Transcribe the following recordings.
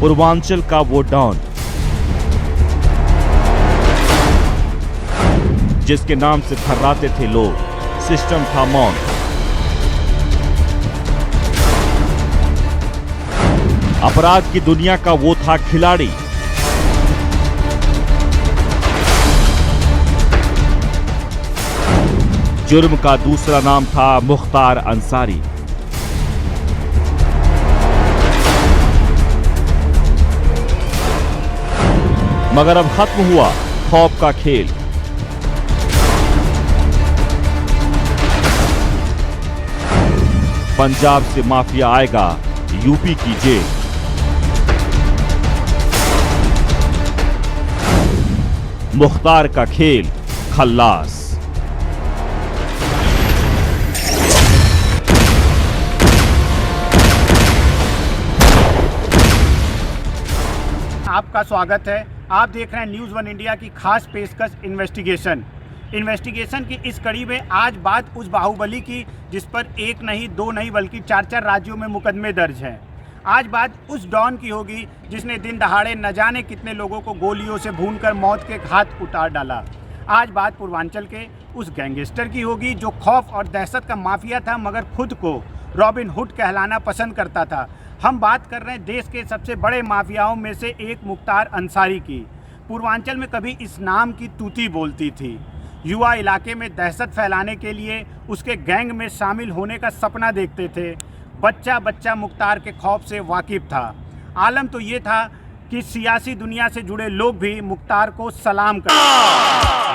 पूर्वांचल का वो डॉन जिसके नाम से थर्राते थे लोग। सिस्टम था मौन। अपराध की दुनिया का वो था खिलाड़ी। जुर्म का दूसरा नाम था मुख्तार अंसारी। मगर अब खत्म हुआ खौफ का खेल। पंजाब से माफिया आएगा यूपी की जेल। मुख्तार का खेल खल्लास। आपका स्वागत है। आप देख रहे हैं न्यूज़ वन इंडिया की खास पेशकश इन्वेस्टिगेशन की इस कड़ी में आज बात उस बाहुबली की जिस पर एक नहीं, दो नहीं, बल्कि 4 राज्यों में मुकदमे दर्ज हैं। आज बात उस डॉन की होगी जिसने दिन दहाड़े न जाने कितने लोगों को गोलियों से भूनकर मौत के घाट उतार डाला। आज बात पूर्वांचल के उस गैंगस्टर की होगी जो खौफ और दहशत का माफिया था मगर खुद को रॉबिन हुड कहलाना पसंद करता था। हम बात कर रहे हैं देश के सबसे बड़े माफियाओं में से एक मुख्तार अंसारी की। पूर्वांचल में कभी इस नाम की तूती बोलती थी। युवा इलाके में दहशत फैलाने के लिए उसके गैंग में शामिल होने का सपना देखते थे। बच्चा बच्चा मुख्तार के खौफ से वाकिफ था। आलम तो ये था कि सियासी दुनिया से जुड़े लोग भी मुख्तार को सलाम करते।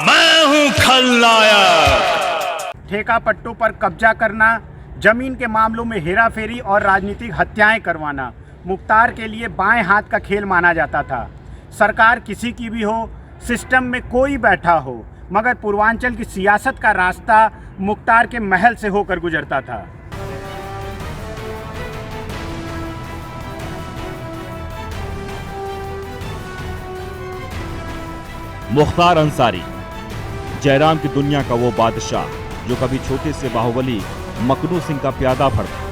मैं हूं खलनायक। ठेका पट्टों पर कब्जा करना, जमीन के मामलों में हेराफेरी और राजनीतिक हत्याएं करवाना मुख्तार के लिए बाएं हाथ का खेल माना जाता था। सरकार किसी की भी हो, सिस्टम में कोई बैठा हो, मगर पूर्वांचल की सियासत का रास्ता मुख्तार के महल से होकर गुजरता था। मुख्तार अंसारी जयराम की दुनिया का वो बादशाह जो कभी छोटे से बाहुबली मकनू सिंह का प्यादा फड़ था।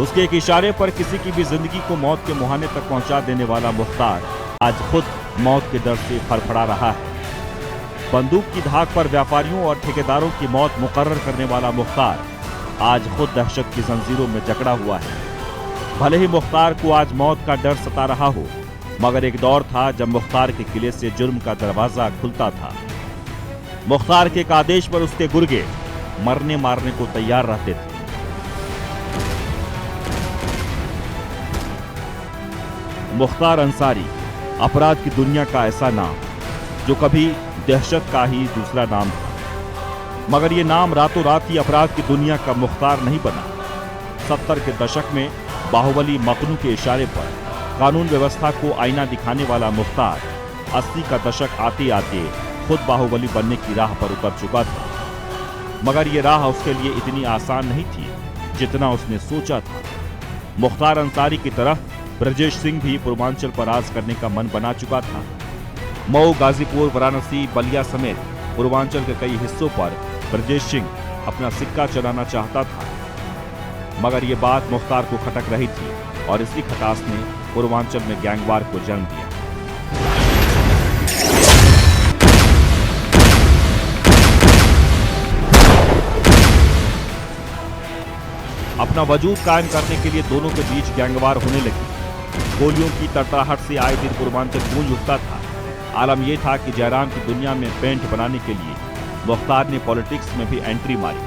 उसके एक इशारे पर किसी की भी जिंदगी को मौत के मुहाने तक पहुंचा देने वाला मुख्तार आज खुद मौत के डर से फड़फड़ा रहा है। बंदूक की धाक पर व्यापारियों और ठेकेदारों की मौत मुकर्रर करने वाला मुख्तार आज खुद दहशत की जंजीरों में जकड़ा हुआ है। भले ही मुख्तार को आज मौत का डर सता रहा हो, मगर एक दौर था जब मुख्तार के किले से जुर्म का दरवाजा खुलता था। मुख्तार के एक आदेश पर उसके गुर्गे मरने मारने को तैयार रहते थे। मुख्तार अंसारी अपराध की दुनिया का ऐसा नाम जो कभी दहशत का ही दूसरा नाम था, मगर ये नाम रातों रात ही अपराध की दुनिया का मुख्तार नहीं बना। 70 के दशक में बाहुबली मकनू के इशारे पर कानून व्यवस्था को आईना दिखाने वाला मुख्तार 80 का दशक आते आते खुद बाहुबली बनने की राह पर उतर चुका था। मगर ये राह उसके लिए इतनी आसान नहीं थी जितना उसने सोचा था। मुख्तार अंसारी की तरह ब्रजेश सिंह भी पूर्वांचल पर राज करने का मन बना चुका था। मऊ, गाजीपुर, वाराणसी, बलिया समेत पूर्वांचल के कई हिस्सों पर ब्रजेश सिंह अपना सिक्का चलाना चाहता था, मगर ये बात मुख्तार को खटक रही थी और इसी खटास ने पूर्वांचल में गैंगवार को जन्म दिया। अपना वजूद कायम करने के लिए दोनों के बीच गैंगवार होने लगी। गोलियों की तड़तड़ाहट से आए दिन पूर्वांचल गूंज उठता था। आलम यह था कि जयराम की दुनिया में पेंट बनाने के लिए मुख्तार ने पॉलिटिक्स में भी एंट्री मारी।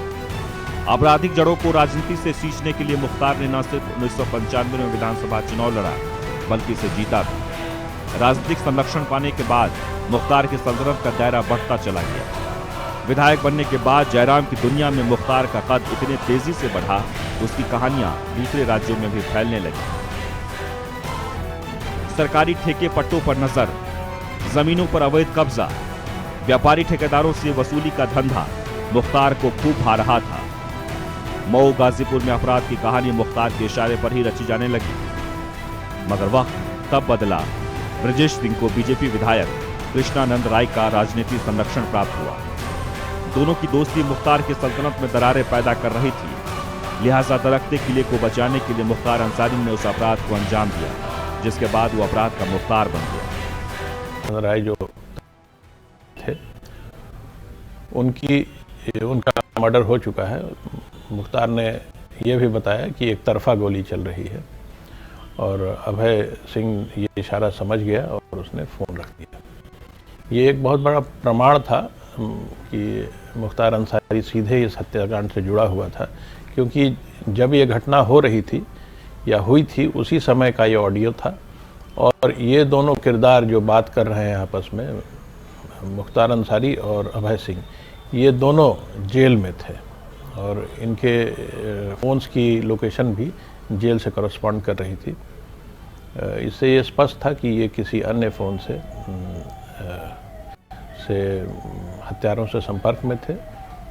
आपराधिक जड़ों को राजनीति से सींचने के लिए मुख्तार ने न सिर्फ 1995 में विधानसभा चुनाव लड़ा बल्कि इसे जीता भी। राजनीतिक संरक्षण पाने के बाद मुख्तार की सल्तनत का दायरा बढ़ता चला गया। विधायक बनने के बाद जयराम की दुनिया में मुख्तार का कद इतने तेजी से बढ़ा, उसकी कहानियां दूसरे राज्यों में भी फैलने लगी। सरकारी ठेके पट्टों पर नजर, जमीनों पर अवैध कब्जा, व्यापारी ठेकेदारों से वसूली का धंधा मुख्तार को खूब भा रहा था। मऊ, गाजीपुर में अपराध की कहानी मुख्तार के इशारे पर ही रची जाने लगी। मगर वक्त तब बदला ब्रजेश सिंह को बीजेपी विधायक कृष्णानंद राय का राजनीतिक संरक्षण प्राप्त हुआ। दोनों की दोस्ती मुख्तार की सल्तनत में दरारें पैदा कर रही थी, लिहाजा दरकते किले को बचाने के लिए मुख्तार अंसारी ने उस अपराध को अंजाम दिया। जिसके बाद वो अपराध का मुख्तार बन गया। राय जो थे उनका मर्डर हो चुका है। मुख्तार ने यह भी बताया कि एक तरफा गोली चल रही है और अभय सिंह ये इशारा समझ गया और उसने फ़ोन रख दिया। ये एक बहुत बड़ा प्रमाण था कि मुख्तार अंसारी सीधे इस हत्याकांड से जुड़ा हुआ था, क्योंकि जब ये घटना हो रही थी या हुई थी उसी समय का ये ऑडियो था और ये दोनों किरदार जो बात कर रहे हैं आपस में, मुख्तार अंसारी और अभय सिंह, ये दोनों जेल में थे और इनके फ़ोन्स की लोकेशन भी जेल से करस्पॉन्ड कर रही थी। इससे ये स्पष्ट था कि ये किसी अन्य फ़ोन से हत्यारों से संपर्क में थे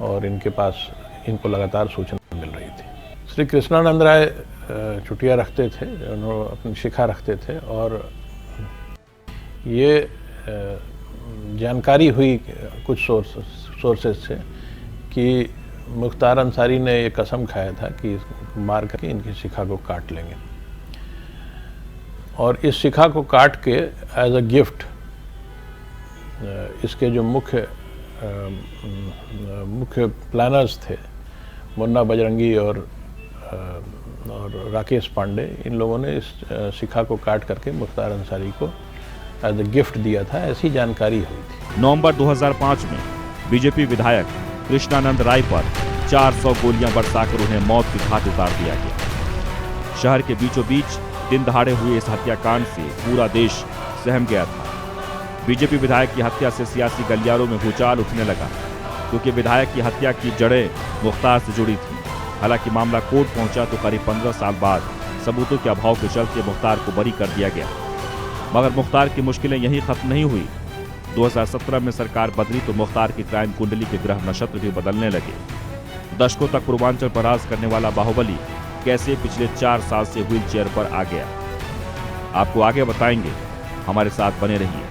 और इनको लगातार सूचना मिल रही थी। श्री कृष्णानंद राय चुटिया रखते थे, उन्होंने अपनी शिखा रखते थे और ये जानकारी हुई कुछ सोर्सेज से कि मुख्तार अंसारी ने ये कसम खाया था कि मार करके इनकी शिखा को काट लेंगे और इस शिखा को काट के एज अ गिफ्ट इसके जो मुख्य प्लानर्स थे, मुन्ना बजरंगी और राकेश पांडे, इन लोगों ने इस शिखा को काट करके मुख्तार अंसारी को एज अ गिफ्ट दिया था, ऐसी जानकारी हुई थी। नवंबर 2005 में बीजेपी विधायक कृष्णानंद राय पर 400 गोलियां बरसाकर उन्हें मौत के घाट उतार दिया गया। शहर के बीचों बीच दिन दहाड़े हुए इस हत्याकांड से पूरा देश सहम गया था। बीजेपी विधायक की हत्या से सियासी गलियारों में भूचाल उठने लगा, क्योंकि विधायक की हत्या की जड़ें मुख्तार से जुड़ी थीं। हालांकि मामला कोर्ट पहुंचा तो करीब 15 साल बाद सबूतों के अभाव के चलते मुख्तार को बरी कर दिया गया। मगर मुख्तार की मुश्किलें यहीं खत्म नहीं हुई। 2017 में सरकार बदली तो मुख्तार की क्राइम कुंडली के ग्रह नक्षत्र भी बदलने लगे। दशकों तक पूर्वांचल पर राज करने वाला बाहुबली कैसे पिछले 4 साल से व्हील चेयर पर आ गया, आपको आगे बताएंगे, हमारे साथ बने रहिए।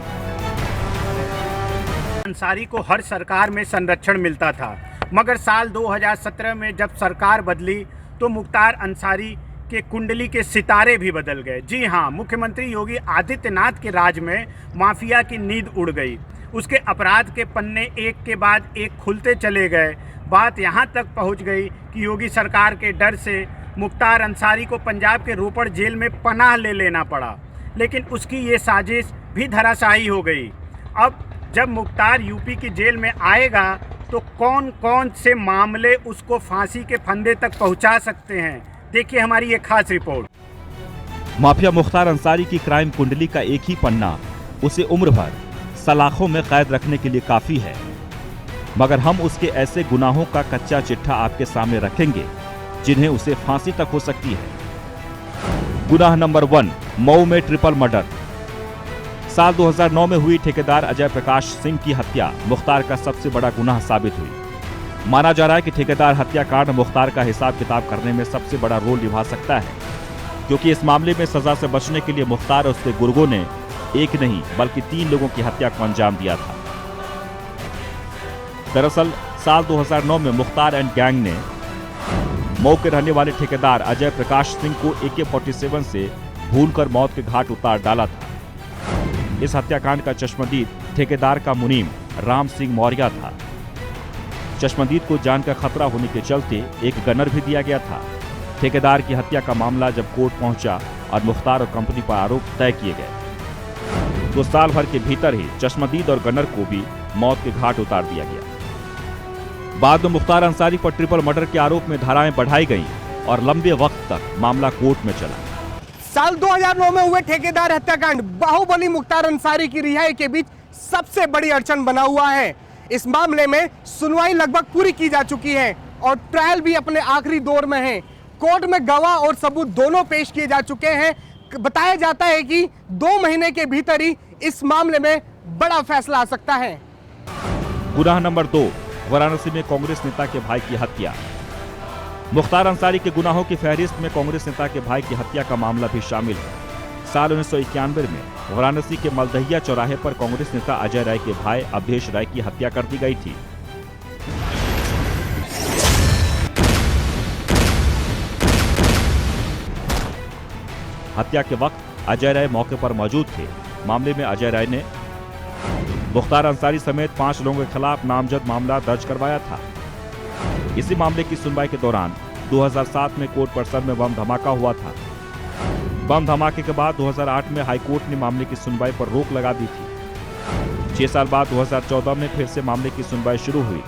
अंसारी को हर सरकार में संरक्षण मिलता था, मगर साल 2017 में जब सरकार बदली तो मुख्तार अंसारी के कुंडली के सितारे भी बदल गए। जी हाँ, मुख्यमंत्री योगी आदित्यनाथ के राज में माफिया की नींद उड़ गई। उसके अपराध के पन्ने एक के बाद एक खुलते चले गए। बात यहाँ तक पहुँच गई कि योगी सरकार के डर से मुख्तार अंसारी को पंजाब के रोपड़ जेल में पनाह ले लेना पड़ा, लेकिन उसकी ये साजिश भी धराशायी हो गई। अब जब मुख्तार यूपी की जेल में आएगा तो कौन कौन से मामले उसको फांसी के फंदे तक पहुंचा सकते हैं, देखिए हमारी ये खास रिपोर्ट। माफिया मुख्तार अंसारी की क्राइम कुंडली का एक ही पन्ना उसे उम्र भर सलाखों में कैद रखने के लिए काफी है, मगर हम उसके ऐसे गुनाहों का कच्चा चिट्ठा आपके सामने रखेंगे जिन्हें उसे फांसी तक हो सकती है। गुनाह नंबर 1, मऊ में ट्रिपल मर्डर। साल 2009 में हुई ठेकेदार अजय प्रकाश सिंह की हत्या मुख्तार का सबसे बड़ा गुनाह साबित हुई। माना जा रहा है कि ठेकेदार हत्याकांड मुख्तार का हिसाब किताब करने में सबसे बड़ा रोल निभा सकता है, क्योंकि इस मामले में सजा से बचने के लिए मुख्तार और उसके गुर्गों ने एक नहीं बल्कि 3 लोगों की हत्या को अंजाम दिया था। दरअसल साल 2009 में मुख्तार एंड गैंग ने मऊ के रहने वाले ठेकेदार अजय प्रकाश सिंह को AK-47 से भूनकर मौत के घाट उतार डाला था। इस हत्याकांड का चश्मदीद ठेकेदार का मुनीम राम सिंह मौर्य था। चश्मदीद को जान का खतरा होने के चलते एक गनर भी दिया गया था। ठेकेदार की हत्या का मामला जब कोर्ट पहुंचा और मुख्तार और कंपनी पर आरोप तय किए गए तो साल भर के भीतर ही चश्मदीद और गनर को भी मौत के घाट उतार दिया गया। बाद में मुख्तार अंसारी पर ट्रिपल मर्डर के आरोप में धाराएं बढ़ाई गईं और लंबे वक्त तक मामला कोर्ट में चला। साल 2009 में हुए ठेकेदार हत्याकांड बाहुबली मुख्तार अंसारी की रिहाई के बीच सबसे बड़ी अड़चन बना हुआ है। इस मामले में सुनवाई लगभग पूरी की जा चुकी है और ट्रायल भी अपने आखिरी दौर में है। कोर्ट में गवाह और सबूत दोनों पेश किए जा चुके हैं। बताया जाता है कि 2 महीने के भीतर ही इस मामले में बड़ा फैसला आ सकता है। गुनाह नंबर 2, वाराणसी में कांग्रेस नेता के भाई की हत्या। मुख्तार अंसारी के गुनाहों की फहरिस्त में कांग्रेस नेता के भाई की हत्या का मामला भी शामिल है। साल 1991 में वाराणसी के मलदहिया चौराहे पर कांग्रेस नेता अजय राय के भाई अवधेश राय की हत्या कर दी गई थी। हत्या के वक्त अजय राय मौके पर मौजूद थे। मामले में अजय राय ने मुख्तार अंसारी समेत 5 लोगों के खिलाफ नामजद मामला दर्ज करवाया था। इसी मामले की सुनवाई के दौरान 2007 में कोर्ट परिसर में बम धमाका हुआ था। बम धमाके के बाद 2008 में हाईकोर्ट ने मामले की सुनवाई पर रोक लगा दी थी। 6 साल बाद 2014 में फिर से मामले की सुनवाई शुरू हुई।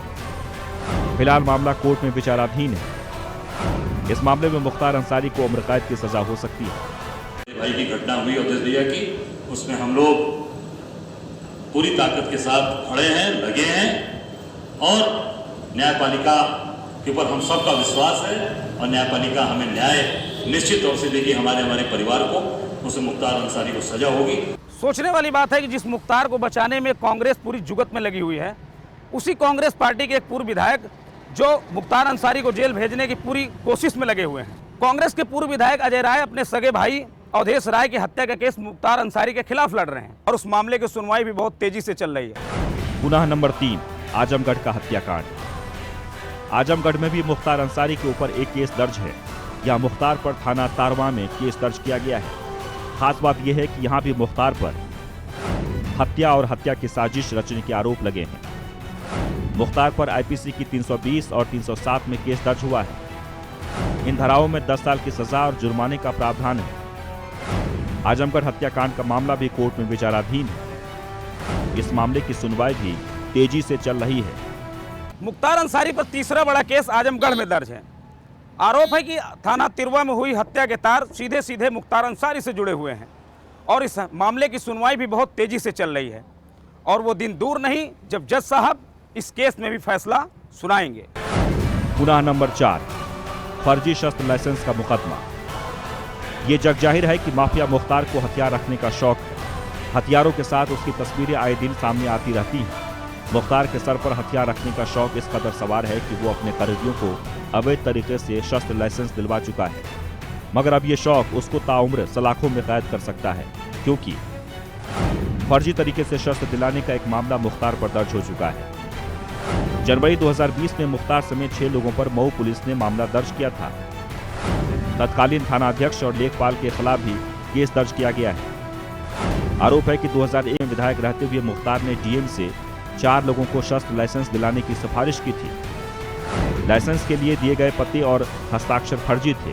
फिलहाल मामला कोर्ट में विचाराधीन है। इस मामले में मुख्तार अंसारी को उम्र कैद की सजा हो सकती है। भाई की घटना हुई अयोध्या की, उसमें हम लोग पूरी ताकत के साथ खड़े हैं, लगे हैं और न्यायपालिका के ऊपर हम सबका विश्वास है और न्यायपालिका हमें न्याय निश्चित तौर से देगी। हमारे परिवार को, उस मुख्तार अंसारी को सजा होगी। सोचने वाली बात है कि जिस मुख्तार को बचाने में कांग्रेस पूरी जुगत में लगी हुई है, उसी कांग्रेस पार्टी के एक पूर्व विधायक जो मुख्तार अंसारी को जेल भेजने की पूरी कोशिश में लगे हुए हैं। कांग्रेस के पूर्व विधायक अजय राय अपने सगे भाई अवधेश राय की हत्या का केस मुख्तार अंसारी के खिलाफ लड़ रहे हैं और उस मामले की सुनवाई भी बहुत तेजी से चल रही है। गुनाह नंबर 3, आजमगढ़ का हत्याकांड। आजमगढ़ में भी मुख्तार अंसारी के ऊपर एक केस दर्ज है। यहाँ मुख्तार पर थाना तारवा में केस दर्ज किया गया है। खास बात यह है कि यहाँ भी मुख्तार पर हत्या और हत्या की साजिश रचने के आरोप लगे हैं। मुख्तार पर आईपीसी की 320 और 307 में केस दर्ज हुआ है। इन धाराओं में 10 साल की सजा और जुर्माने का प्रावधान है। आजमगढ़ हत्याकांड का मामला भी कोर्ट में विचाराधीन है। इस मामले की सुनवाई भी तेजी से चल रही है। मुख्तार अंसारी पर तीसरा बड़ा केस आजमगढ़ में दर्ज है। आरोप है कि थाना तिरवा में हुई हत्या के तार सीधे सीधे मुख्तार अंसारी से जुड़े हुए हैं और इस मामले की सुनवाई भी बहुत तेजी से चल रही है और वो दिन दूर नहीं जब जज साहब इस केस में भी फैसला सुनाएंगे। गुनाह नंबर 4, फर्जी शस्त्र लाइसेंस का मुकदमा। ये जग जाहिर है कि माफिया मुख्तार को हथियार रखने का शौक है। हथियारों के साथ उसकी तस्वीरें आए दिन सामने आती रहती हैं। मुख्तार के सर पर हथियार रखने का शौक इस कदर सवार है कि वो अपने करीबियों को अवैध तरीके से शस्त्र लाइसेंस दिलवा चुका है। मगर अब ये शौक उसको ताउम्र सलाखों में कैद कर सकता है, क्योंकि फर्जी तरीके से शस्त्र दिलाने का एक मामला मुख्तार पर दर्ज हो चुका है। जनवरी 2020 में मुख्तार समेत 6 लोगों पर मऊ पुलिस ने मामला दर्ज किया था। तत्कालीन थाना अध्यक्ष और लेखपाल के खिलाफ भी केस दर्ज किया गया है। आरोप है कि 2001 में विधायक रहते हुए मुख्तार ने डीएम से 4 लोगों को शस्त्र लाइसेंस दिलाने की सिफारिश की थी। लाइसेंस के लिए दिए गए पते और हस्ताक्षर फर्जी थे।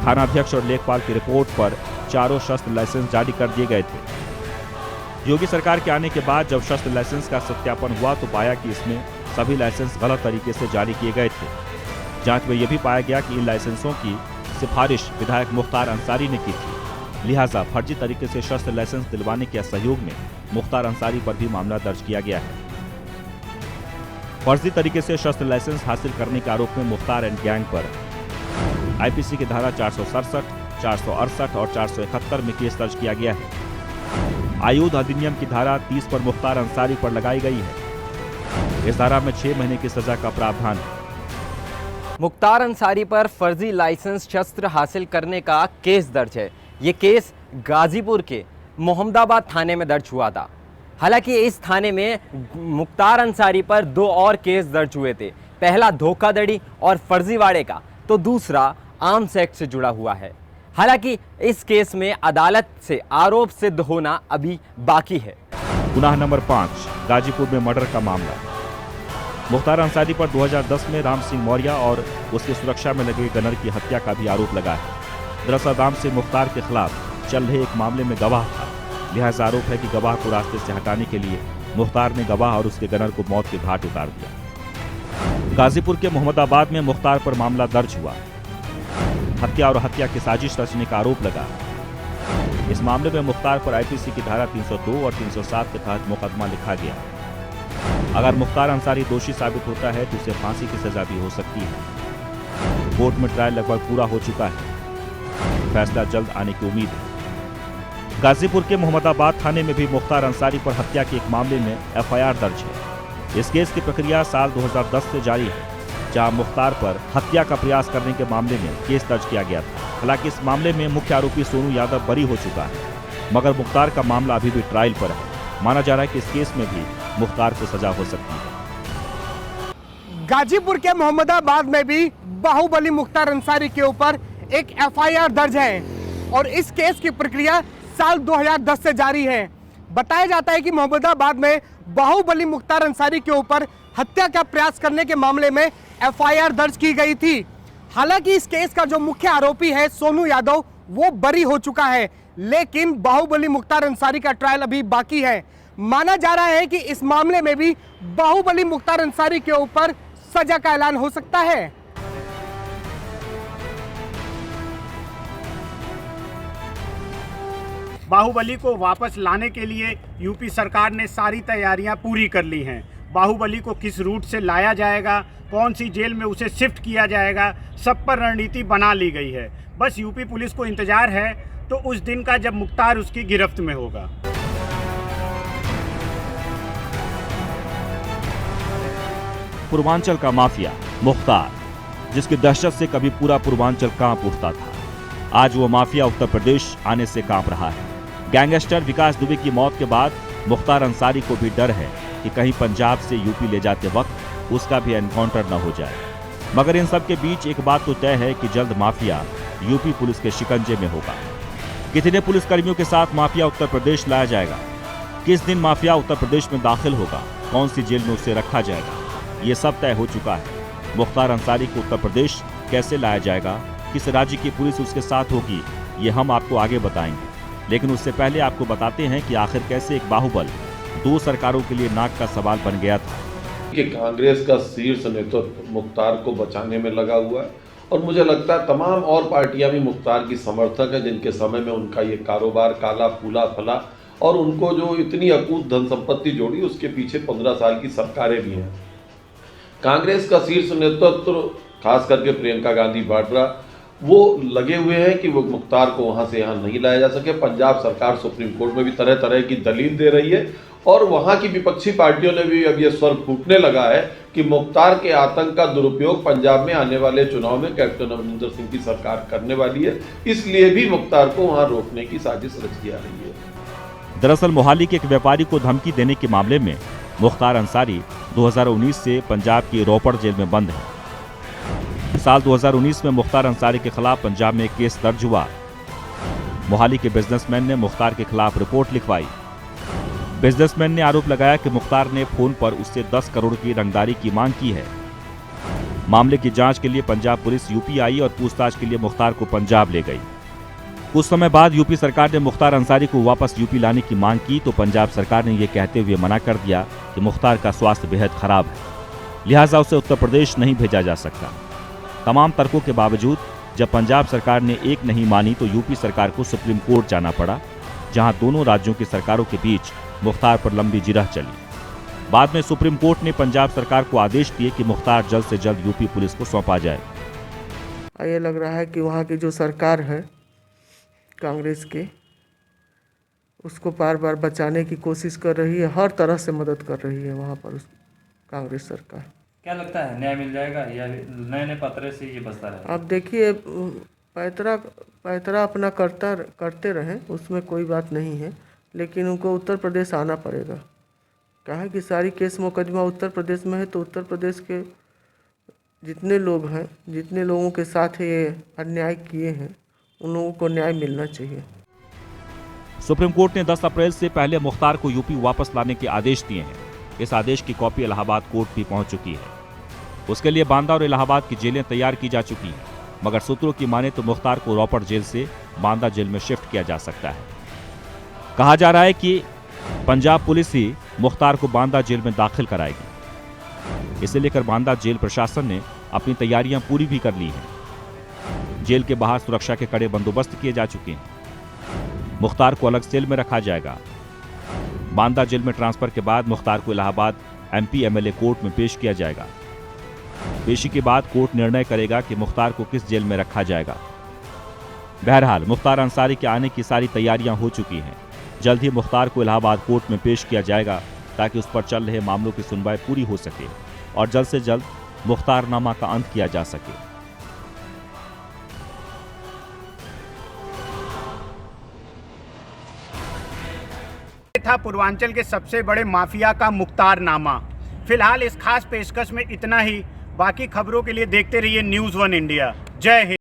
थाना अध्यक्ष और लेखपाल की रिपोर्ट पर चारों शस्त्र लाइसेंस जारी कर दिए गए थे। योगी सरकार के आने के बाद जब शस्त्र लाइसेंस का सत्यापन हुआ तो पाया कि इसमें सभी लाइसेंस गलत तरीके से जारी किए गए थे। जांच में यह भी पाया गया कि इन लाइसेंसों की सिफारिश विधायक मुख्तार अंसारी ने की थी। लिहाजा फर्जी तरीके से शस्त्र लाइसेंस दिलवाने के सहयोग में मुख्तार अंसारी पर भी मामला दर्ज किया गया है। फर्जी तरीके से शस्त्र लाइसेंस हासिल करने के आरोप में मुख्तार एंड गैंग पर आईपीसी की धारा 467, 468 और 471 में केस दर्ज किया गया है। आयुध अधिनियम की धारा 30 पर मुख्तार अंसारी पर लगाई गई है। इस धारा में 6 महीने की सजा का प्रावधान है। मुख्तार अंसारी पर फर्जी लाइसेंस शस्त्र हासिल करने का केस दर्ज है। ये केस गाजीपुर के मोहम्मदाबाद थाने में दर्ज हुआ था। हालांकि इस थाने में मुख्तार अंसारी पर 2 और केस दर्ज हुए थे। पहला धोखाधड़ी और फर्जीवाड़े का, तो दूसरा आर्म्स एक्ट से जुड़ा हुआ है। हालांकि इस केस में अदालत से आरोप सिद्ध होना अभी बाकी है। गुनाह नंबर 5, गाजीपुर में मर्डर का मामला। मुख्तार अंसारी पर 2010 में राम सिंह मौर्य और उसकी सुरक्षा में लगे गनर की हत्या का भी आरोप लगा है। दरअसल राम सिंह मुख्तार के खिलाफ चल रहे एक मामले में गवाह था। लिहाजा आरोप है कि गवाह को रास्ते से हटाने के लिए मुख्तार ने गवाह और उसके गनर को मौत के घाट उतार दिया। गाजीपुर के मोहम्मदाबाद में मुख्तार पर मामला दर्ज हुआ। हत्या और हत्या की साजिश रचने का आरोप लगा। इस मामले में मुख्तार पर आईपीसी की धारा 302 और 307 के तहत मुकदमा लिखा गया। अगर मुख्तार अंसारी दोषी साबित होता है तो उसे फांसी की सजा भी हो सकती है। कोर्ट में ट्रायल लगभग पूरा हो चुका है। फैसला जल्द आने की उम्मीद है। गाजीपुर के मोहम्मदाबाद थाने में भी मुख्तार अंसारी पर हत्या के एक मामले में एफआईआर दर्ज है। इस केस की प्रक्रिया साल 2010 से जारी है, जहां मुख्तार पर हत्या का प्रयास करने के मामले में केस दर्ज किया गया था। हालांकि इस मामले में मुख्य आरोपी सोनू यादव बरी हो चुका है, मगर मुख्तार का मामला अभी भी ट्रायल पर है। माना जा रहा है कि इस केस में भी मुख्तार को सजा हो सकती है। गाजीपुर के मोहम्मदाबाद में भी बाहुबली मुख्तार अंसारी के ऊपर एक एफआईआर दर्ज है। और इस केस की प्रक्रिया साल 2010 से जारी है। बताया जाता है कि मोहम्मदाबाद में बाहुबली मुख्तार अंसारी के ऊपर हत्या का प्रयास करने के मामले में एफआईआर दर्ज की गई थी। हालांकि इस केस का जो मुख्य आरोपी है सोनू यादव, वो बरी हो चुका है, लेकिन बाहुबली मुख्तार अंसारी का ट्रायल अभी बाकी है। माना जा रहा है कि इस मामले में भी बाहुबली मुख्तार अंसारी के ऊपर सजा का ऐलान हो सकता है। बाहुबली को वापस लाने के लिए यूपी सरकार ने सारी तैयारियां पूरी कर ली हैं। बाहुबली को किस रूट से लाया जाएगा, कौन सी जेल में उसे शिफ्ट किया जाएगा, सब पर रणनीति बना ली गई है। बस यूपी पुलिस को इंतजार है तो उस दिन का जब मुख्तार उसकी गिरफ्त में होगा। पूर्वांचल का माफिया मुख्तार, जिसकी दहशत से कभी पूरा पूर्वांचल कांप उठता था, आज वो माफिया उत्तर प्रदेश आने से कांप रहा है। गैंगस्टर विकास दुबे की मौत के बाद मुख्तार अंसारी को भी डर है कि कहीं पंजाब से यूपी ले जाते वक्त उसका भी एनकाउंटर न हो जाए। मगर इन सब के बीच एक बात तो तय है कि जल्द माफिया यूपी पुलिस के शिकंजे में होगा। कितने पुलिसकर्मियों के साथ माफिया उत्तर प्रदेश लाया जाएगा, किस दिन माफिया उत्तर प्रदेश में दाखिल होगा, कौन सी जेल में उसे रखा जाएगा, ये सब तय हो चुका है। मुख्तार अंसारी को उत्तर प्रदेश कैसे लाया जाएगा, किस राज्य की पुलिस उसके साथ होगी, ये हम आपको आगे बताएंगे। लेकिन उससे पहले आपको बताते हैं कि आखिर कैसे एक बाहुबल दो सरकारों के लिए नाक का सवाल बन गया था। कि कांग्रेस का शीर्ष नेतृत्व मुख्तार को बचाने में लगा हुआ है और मुझे लगता है तमाम और पार्टियां भी मुख्तार की समर्थक है, जिनके समय में उनका ये कारोबार काला फूला फला और उनको जो इतनी अकूत धन संपत्ति जोड़ी, उसके पीछे 15 साल की सरकारें भी हैं। कांग्रेस का शीर्ष नेतृत्व खास करके प्रियंका गांधी वाड्रा वो लगे हुए हैं कि वो मुख्तार को वहां से यहाँ नहीं लाया जा सके। पंजाब सरकार सुप्रीम कोर्ट में भी तरह तरह की दलील दे रही है और वहां की विपक्षी पार्टियों ने भी अब ये स्वर फूटने लगा है कि मुख्तार के आतंक का दुरुपयोग पंजाब में आने वाले चुनाव में कैप्टन अमरिंदर सिंह की सरकार करने वाली है, इसलिए भी मुख्तार को वहां रोकने की साजिश रची जा रही है। दरअसल मोहाली के एक व्यापारी को धमकी देने के मामले में मुख्तार अंसारी 2019 से पंजाब की रोपड़ जेल में बंद है। साल 2019 में मुख्तार अंसारी के खिलाफ पंजाब में एक केस दर्ज हुआ। मोहाली के बिजनेसमैन ने मुख्तार के खिलाफ रिपोर्ट लिखवाई। बिजनेसमैन ने आरोप लगाया कि मुख्तार ने फोन पर उससे 10 करोड़ की रंगदारी की मांग की है। मामले की जांच के लिए पंजाब पुलिस यूपी आई और पूछताछ के लिए मुख्तार को पंजाब ले गई। कुछ समय बाद यूपी सरकार ने मुख्तार अंसारी को वापस यूपी लाने की मांग की तो पंजाब सरकार ने यह कहते हुए मना कर दिया कि मुख्तार का स्वास्थ्य बेहद खराब है, लिहाजा उसे उत्तर प्रदेश नहीं भेजा जा सकता। तमाम तर्कों के बावजूद जब पंजाब सरकार ने एक नहीं मानी तो यूपी सरकार को सुप्रीम कोर्ट जाना पड़ा, जहां दोनों राज्यों की सरकारों के बीच मुख्तार पर लंबी जिरह चली। बाद में सुप्रीम कोर्ट ने पंजाब सरकार को आदेश दिए कि मुख्तार जल्द से जल्द यूपी पुलिस को सौंपा जाए। ये लग रहा है कि वहाँ की जो सरकार है कांग्रेस की, उसको बार बार बचाने की कोशिश कर रही है, हर तरह से मदद कर रही है वहाँ पर कांग्रेस सरकार। क्या लगता है न्याय मिल जाएगा या नए नए पत्रे से ये बसता रहेगा? आप देखिए, पैतरा अपना करते रहें, उसमें कोई बात नहीं है, लेकिन उनको उत्तर प्रदेश आना पड़ेगा। कहा कि सारी केस मुकदमा उत्तर प्रदेश में है, तो उत्तर प्रदेश के जितने लोग हैं, जितने लोगों के साथ ये अन्याय किए हैं, उन लोगों को न्याय मिलना चाहिए। सुप्रीम कोर्ट ने 10 अप्रैल से पहले मुख्तार को यूपी वापस लाने के आदेश दिए हैं। इस आदेश की कॉपी इलाहाबाद कोर्ट भी पहुंच चुकी है। उसके लिए बांदा और इलाहाबाद की जेलें तैयार की जा चुकी हैं, मगर सूत्रों की माने तो मुख्तार को रोपड़ जेल से बांदा जेल में शिफ्ट किया जा सकता है। कहा जा रहा है कि पंजाब पुलिस ही मुख्तार को बांदा जेल में दाखिल कराएगी। इसे लेकर बांदा जेल प्रशासन ने अपनी तैयारियां पूरी भी कर ली हैं। जेल के बाहर सुरक्षा के कड़े बंदोबस्त किए जा चुके हैं। मुख्तार को अलग सेल में रखा जाएगा। बांदा जेल में ट्रांसफर के बाद मुख्तार को इलाहाबाद एमपी एमएलए कोर्ट में पेश किया जाएगा। पेशी के बाद कोर्ट निर्णय करेगा कि मुख्तार को किस जेल में रखा जाएगा। बहरहाल मुख्तार अंसारी के आने की सारी तैयारियां हो चुकी हैं। जल्द ही मुख्तार को इलाहाबाद कोर्ट में पेश किया जाएगा ताकि उस पर चल रहे मामलों की सुनवाई पूरी हो सके और जल्द से जल्द मुख्तारनामा का अंत किया जा सके। था पूर्वांचल के सबसे बड़े माफिया का मुख्तारनामा। फिलहाल इस खास पेशकश में इतना ही। बाकी खबरों के लिए देखते रहिए न्यूज़ 1 इंडिया। जय हिंद।